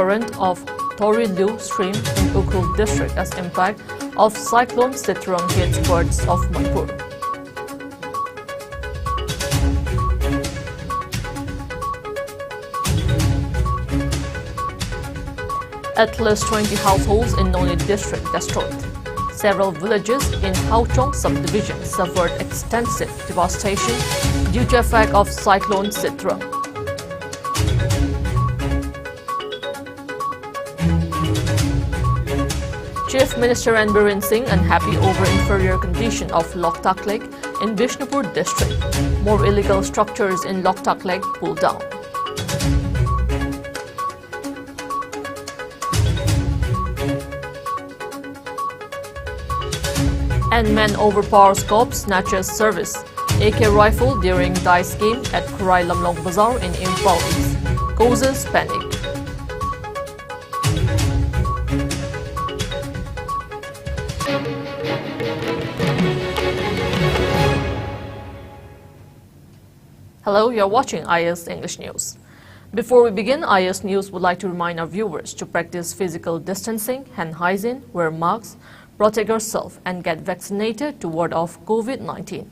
current of Torilu stream in Ukhrul district as impact of cyclone Sitrang hits parts of Manipur. At least 20 households in Noni district destroyed. Several villages in Hauchong subdivision suffered extensive devastation due to effect of cyclone Sitrang. Chief Minister Biren Singh unhappy over inferior condition of Loktak Lake in Bishnupur district. More illegal structures in Loktak Lake pulled down. And man overpowers cops snatches service AK rifle during dice game at Kurai Lamlong Bazaar in Imphal East. Causes panic. Hello, you're watching IS English News. Before we begin, IS News would like to remind our viewers to practice physical distancing, hand hygiene, wear masks, protect yourself and get vaccinated to ward off COVID-19.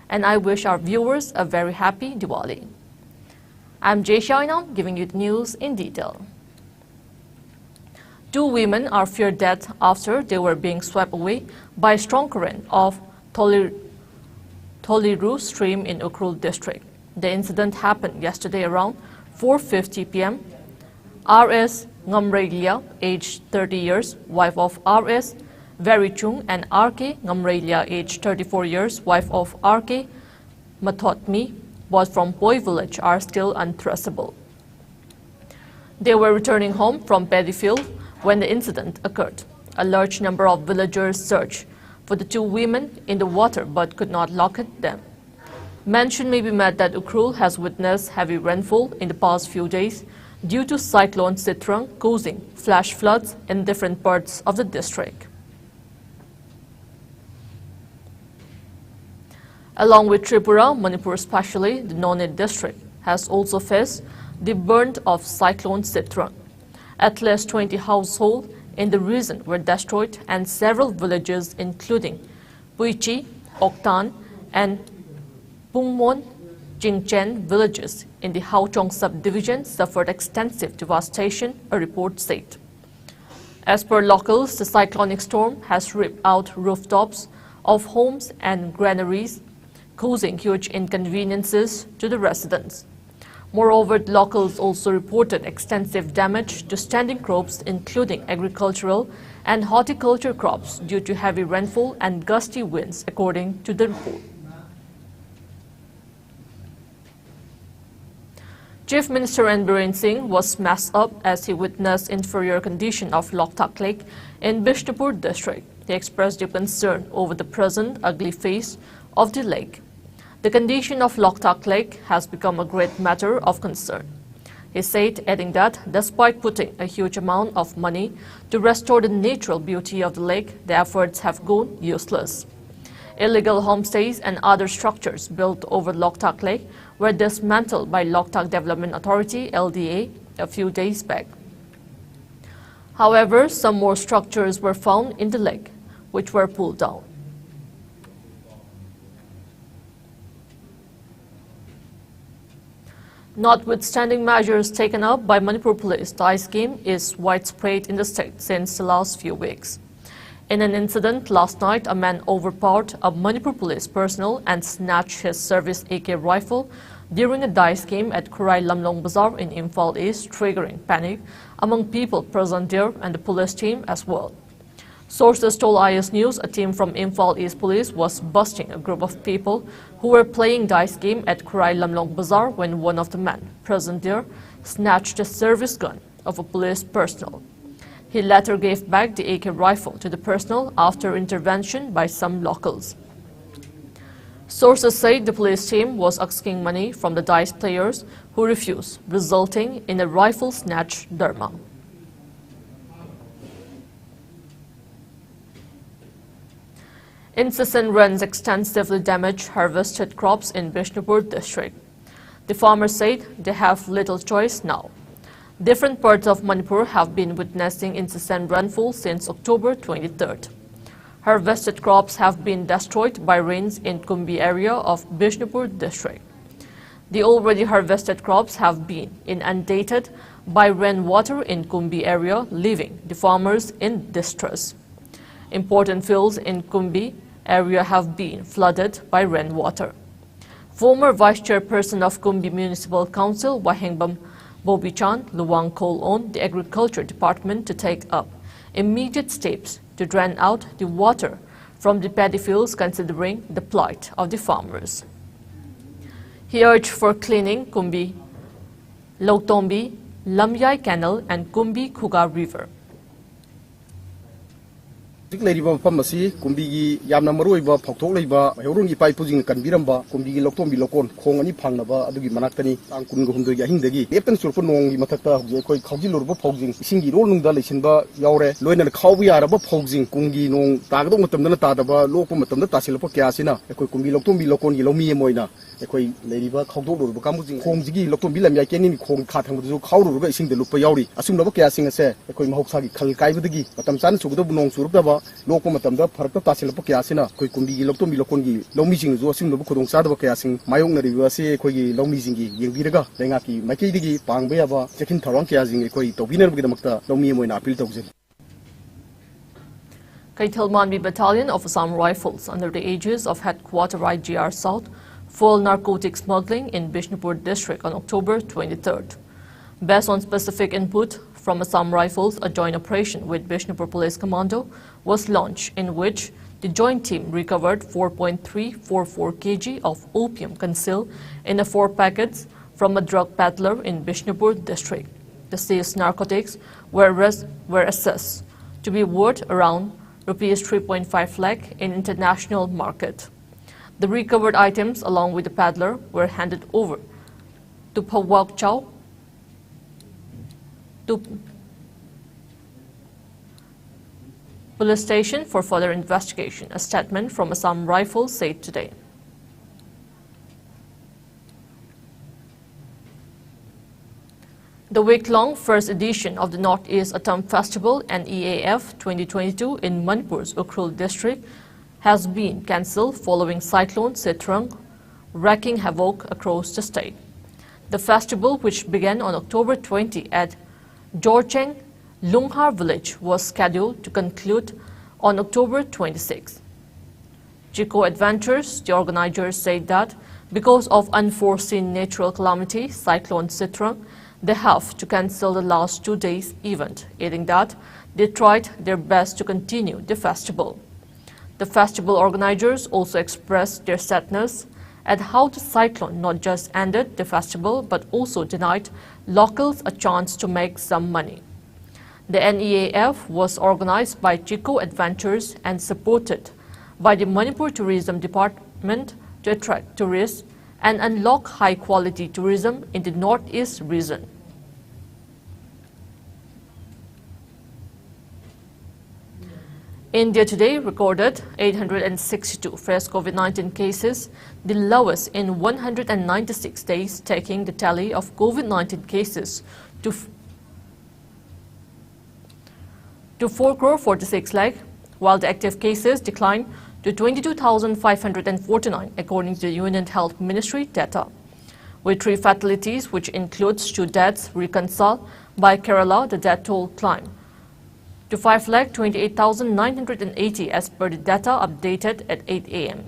And I wish our viewers a very happy Diwali. I'm JESSIA giving you the news in detail. 2 women are feared death after they were being swept away by a strong current of Torilu stream in Ukhrul district. The incident happened yesterday around 4:50 p.m. R.S. Ngamrelia, aged 30 years, wife of R.S. Verichung, and R.K. Ngamrelia, aged 34 years, wife of R.K. Mathotmi, was from Poi village, are still untraceable. They were returning home from paddy field when the incident occurred. A large number of villagers searched for the 2 women in the water but could not locate them. Mention may be made that Ukhrul has witnessed heavy rainfall in the past few days due to cyclone Sitrang causing flash floods in different parts of the district. Along with Tripura, Manipur, especially the Noni district, has also faced the brunt of cyclone Sitrang. At least 20 households in the region were destroyed and several villages including Puichi, Oktan and Pungmon, Jingchen villages in the Hauchong subdivision suffered extensive devastation, a report said. As per locals, the cyclonic storm has ripped out rooftops of homes and granaries, causing huge inconveniences to the residents. Moreover, locals also reported extensive damage to standing crops, including agricultural and horticulture crops, due to heavy rainfall and gusty winds, according to the report. Chief Minister Biren Singh was smashed up as he witnessed inferior condition of Loktak Lake in Bishnupur district. He expressed deep concern over the present ugly face of the lake. The condition of Loktak Lake has become a great matter of concern. He said, adding that despite putting a huge amount of money to restore the natural beauty of the lake, the efforts have gone useless. Illegal homestays and other structures built over Loktak Lake were dismantled by Loktak Development Authority (LDA) a few days back. However, some more structures were found in the lake, which were pulled down. Notwithstanding measures taken up by Manipur police, the ice game is widespread in the state since the last few weeks. In an incident last night, a man overpowered a Manipur police personnel and snatched his service AK rifle during a dice game at Kurai Lamlong Bazaar in Imphal East, triggering panic among people present there and the police team as well. Sources told IS News a team from Imphal East Police was busting a group of people who were playing dice game at Kurai Lamlong Bazaar when one of the men present there snatched a service gun of a police personnel. He later gave back the AK rifle to the personnel after intervention by some locals. Sources say the police team was asking money from the dice players who refused, resulting in a rifle snatch drama. Incessant rains extensively damaged harvested crops in Bishnupur district. The farmers said they have little choice now. Different parts of Manipur have been witnessing incessant rainfall since October 23rd. Harvested crops have been destroyed by rains in Kumbi area of Bishnupur district. The already harvested crops have been inundated by rainwater in Kumbi area, leaving the farmers in distress. Important fields in Kumbi area have been flooded by rainwater. Former Vice Chairperson of Kumbi Municipal Council, Wahengbam Bobichan Luwang called on the Agriculture Department to take up immediate steps to drain out the water from the paddy fields, considering the plight of the farmers. He urged for cleaning Kumbi, Loktombi, Lamyai Canal and Kumbi Khuga River. Kumbi Yamna Maruiba, Pokoliba, Horungi Pai Puzing Kanbiramba, Kumbi Lokombi Lokon, Kongani Panaba, Adugi Manakani, and Kungundu Yahindagi, Epen Surponong, Matata, Kaji Lurbo Posing, Singi Rolung Dalisimba, Yaure, Loina Kawi Araba Posing, Kungi, no, Tagamatam Tadaba, Lokomatam Tasilpo Casina, Kumbi Lokombi Lokon, Yilomi Moina, Equi Ladiva, Kaudo, Kamuzi, Kongzi, Lokombi, Yakini, Kong Katam, Kauru, racing the Lupayauri, assume the Casing, Equi Mohaki, Kalkai, but I'm San Sugabon Suraba. Local Matamda, Parta Tasilpo Casina, Kumbi, Lotombi Lokongi, Lomizing, Zosim, the Bukong Sadabo Casing, Mayong Rivasi, Kogi, Lomizingi, Yingiraga, Lengaki, Makidigi, Pangbeava, Jakin Taran Casing, Koi, Tobina Vidamakta, Lomimo in Apil Tozin. Kaitelmanbi Battalion of Assam Rifles, under the aegis of Headquarter IGR South, foiled narcotic smuggling in Bishnupur district on October 23rd. Based on specific input from Assam Rifles, a joint operation with Bishnupur Police Commando was launched, in which the joint team recovered 4.344 kg of opium concealed in 4 packets from a drug peddler in Bishnupur district. The seized narcotics were assessed to be worth around Rs 3.5 lakh in international market. The recovered items, along with the peddler, were handed over to Pawak Chow to police station for further investigation, a statement from Assam Rifles said today. The week-long first edition of the Northeast Autumn Festival NEAF 2022 in Manipur's Ukhrul district has been cancelled following Cyclone Sitrang wreaking havoc across the state. The festival, which began on October 20 at Jorcheng Lunghar village, was scheduled to conclude on October 26. Chico Adventures, the organizers, said that because of unforeseen natural calamity, Cyclone Sitrang, they have to cancel the last 2 days event, adding that they tried their best to continue the festival. The festival organizers also expressed their sadness at how the cyclone not just ended the festival but also denied locals a chance to make some money. The NEAF was organized by Chico Adventures and supported by the Manipur Tourism Department to attract tourists and unlock high-quality tourism in the Northeast region. India today recorded 862 fresh COVID-19 cases, the lowest in 196 days, taking the tally of COVID-19 cases to 4,46 lakh, while the active cases declined to 22,549 according to the Union Health Ministry data. With 3 fatalities, which includes 2 deaths reconciled by Kerala, the death toll climbed to 5,28,980 as per the data updated at 8 a.m.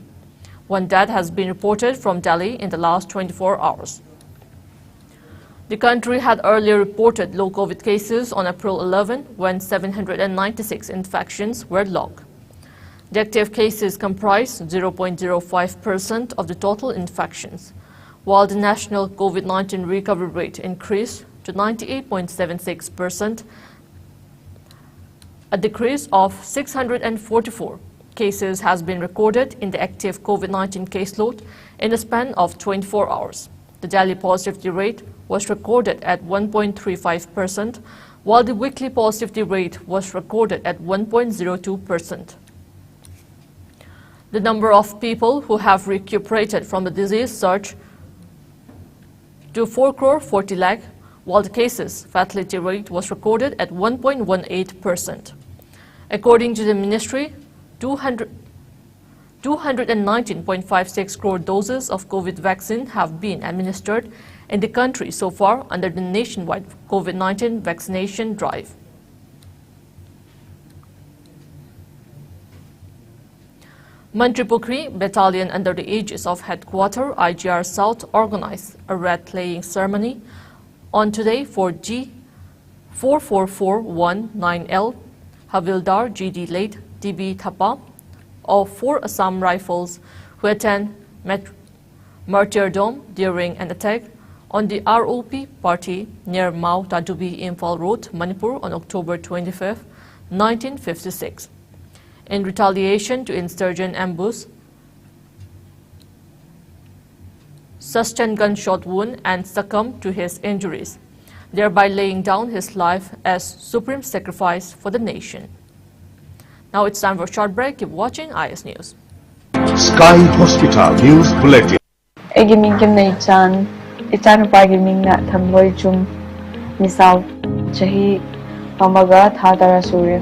1 death has been reported from Delhi in the last 24 hours. The country had earlier reported low COVID cases on April 11 when 796 infections were logged. The active cases comprise 0.05% of the total infections, while the national COVID-19 recovery rate increased to 98.76%, a decrease of 644 cases has been recorded in the active COVID-19 caseload in a span of 24 hours. The daily positivity rate was recorded at 1.35%, while the weekly positivity rate was recorded at 1.02%. The number of people who have recuperated from the disease surged to 4,40 lakh, while the case's fatality rate was recorded at 1.18%. According to the ministry, 219.56 crore doses of COVID vaccine have been administered in the country so far under the nationwide COVID-19 vaccination drive. Manipuri Battalion under the aegis of Headquarter IGR South organized a wreath-laying ceremony on today for G44419L Havildar GD late DB Thapa of 4 Assam Rifles who attend martyrdom during an attack on the ROP party near Mao Tadubi Imphal Road, Manipur on October 25, 1956. In retaliation to insurgent ambush, sustained gunshot wound and succumbed to his injuries, thereby laying down his life as supreme sacrifice for the nation. Now it's time for a short break. Keep watching IS News. Sky Hospital News Bulletin. Egiming Kim Nay Chan, Ichan Pagiming na Thamboy Chum, Misaw, Chahi, Pamaga, Thadara Surya.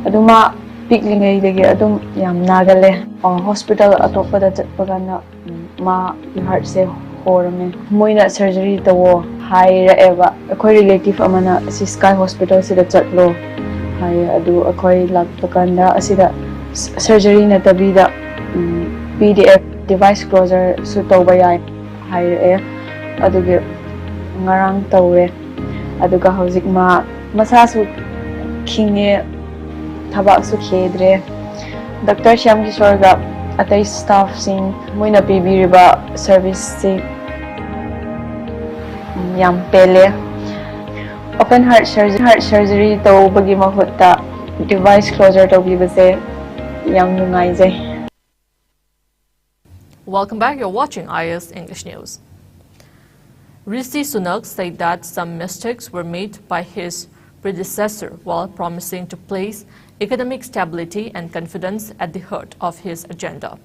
Aduma, Pickling Lagi Adum Yam Nagale, hospital Atopa that Pagana, Ma, heart say horror. Moina surgery the war, high Eva, a quite relative Amana, Sky Hospital, see the Chatlo. Adu akoy lagpakanda asida surgery na tabida PDF device closer su tawba yai hai aduge ngarang tawre aduga hojik ma masa su khinge thaba su khedre Dr. Shyam Kishore ga atai staff sing moina pibiriba service si yam pele open heart surgery to bagi mahutta device closer to bibase yang nungai jai. Welcome back. You're watching IS English News. Rishi Sunak said that some mistakes were made by his predecessor while promising to place economic stability and confidence at the heart of his agenda.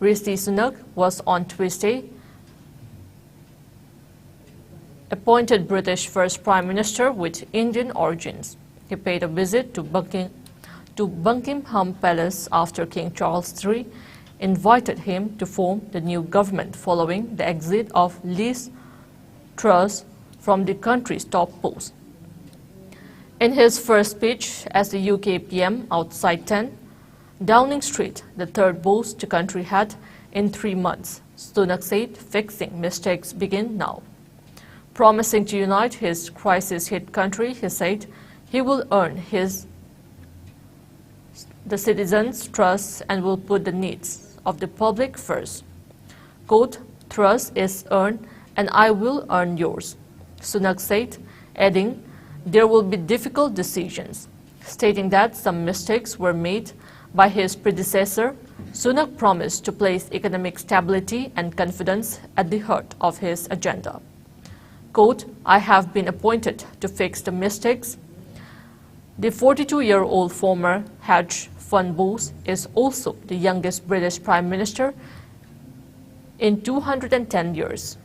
Rishi Sunak was on Tuesday appointed British First Prime Minister with Indian origins. He paid a visit to Buckingham Palace after King Charles III invited him to form the new government following the exit of Liz Truss from the country's top post. In his first speech as the UK PM outside 10 Downing Street, the third boost the country had in 3 months, Sunak said fixing mistakes begin now. Promising to unite his crisis-hit country, he said he will earn the citizens' trust and will put the needs of the public first. Quote, "Trust is earned and I will earn yours," Sunak said, adding, "There will be difficult decisions." Stating that some mistakes were made by his predecessor, Sunak promised to place economic stability and confidence at the heart of his agenda. Quote, "I have been appointed to fix the mistakes." The 42-year-old former hedge fund boss is also the youngest British Prime Minister in 210 years.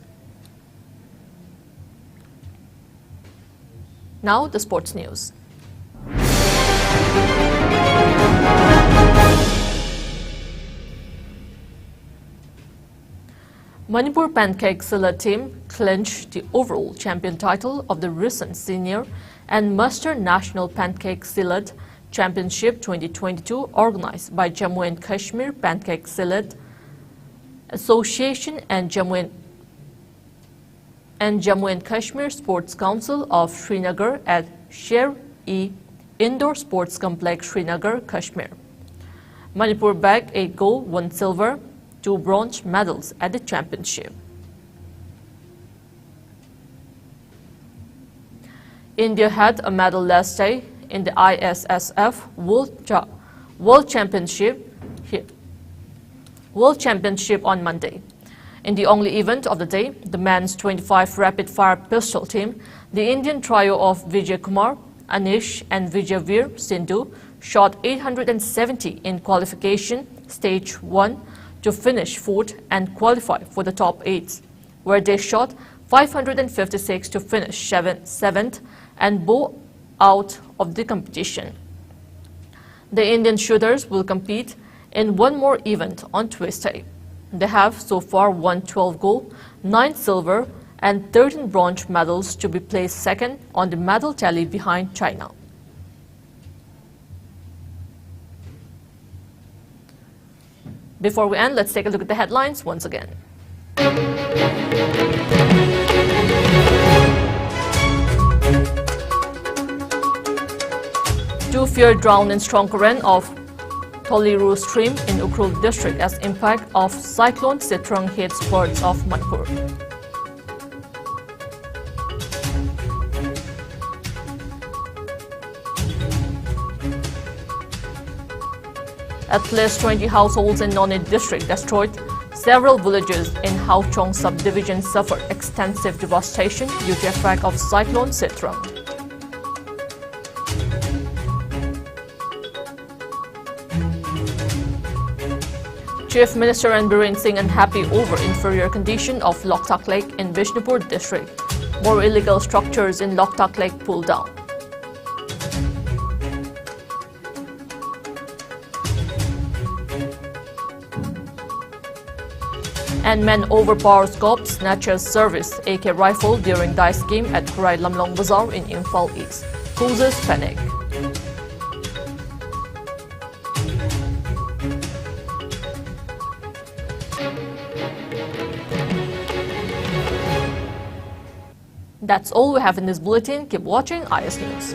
Now the sports news. Manipur Pancake Silla team clinched the overall champion title of the recent Senior and Master National Pancake Sillet Championship 2022 organized by Jammu and Kashmir Pancake Sillet Association and Jammu and Kashmir Sports Council of Srinagar at Sher-E Indoor Sports Complex, Srinagar, Kashmir. Manipur bagged 8 gold, 1 silver, 2 bronze medals at the championship. India had a medal last day in the ISSF World Championship on Monday. In the only event of the day, the men's 25 rapid-fire pistol team, the Indian trio of Vijay Kumar, Anish and Vijayveer Sindhu shot 870 in qualification stage 1 to finish 4th and qualify for the top 8, where they shot 556 to finish seventh and bow out of the competition. The Indian shooters will compete in one more event on Tuesday. They have so far won 12 gold, 9 silver and 13 bronze medals to be placed second on the medal tally behind China. Before we end, let's take a look at the headlines once again. Two feared drowned in strong current of Toliru stream in Ukhrul district as impact of cyclone Sitrang hits parts of Manipur. At least 20 households in Noni district destroyed. Several villages in Hauchong subdivision suffered extensive devastation due to effect of cyclone Sitrang. Chief Minister and Biren Singh unhappy over inferior condition of Loktak Lake in Vishnupur district. More illegal structures in Loktak Lake pulled down. And men overpower scope snatchers service AK rifle during dice game at Kurai Lamlong Bazaar in Imphal East. Causes panic. That's all we have in this bulletin. Keep watching IS News.